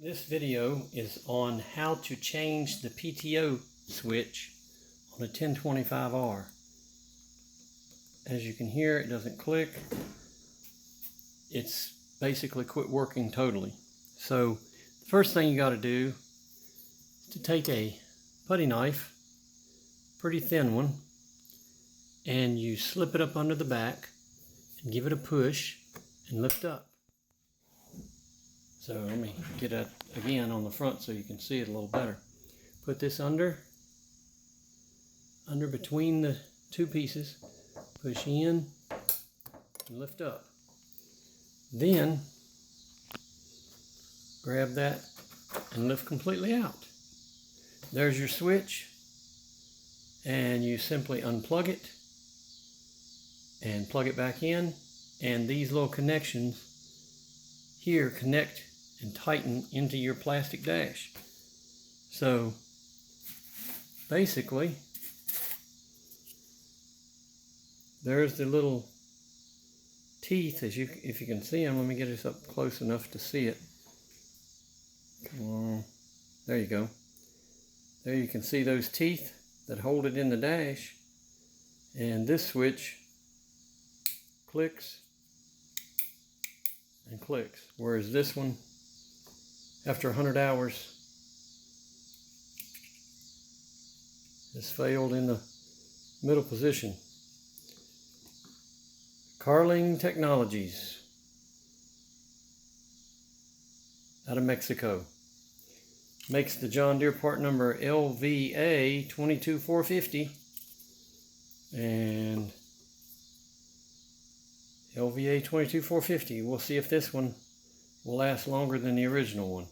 This video is on how to change the PTO switch on a 1025R. As you can hear, it doesn't click. It's basically quit working totally. So the first thing you got to do is to take a putty knife, pretty thin one, and you slip it up under the back and give it a push and lift up. So let me get it again on the front so you can see it a little better. Put this under between the two pieces, push in and lift up. Then grab that and lift completely out. There's your switch, and you simply unplug it and plug it back in, and these little connections here connect and tighten into your plastic dash. So basically, there's the little teeth, if you can see them. Let me get this up close enough to see it. Come on. There you go. There you can see those teeth that hold it in the dash. And this switch clicks and clicks, whereas this one, after 100 hours, has failed in the middle position. Carling Technologies out of Mexico makes the John Deere part number LVA 22450 and LVA 22450. We'll see if this one will last longer than the original one.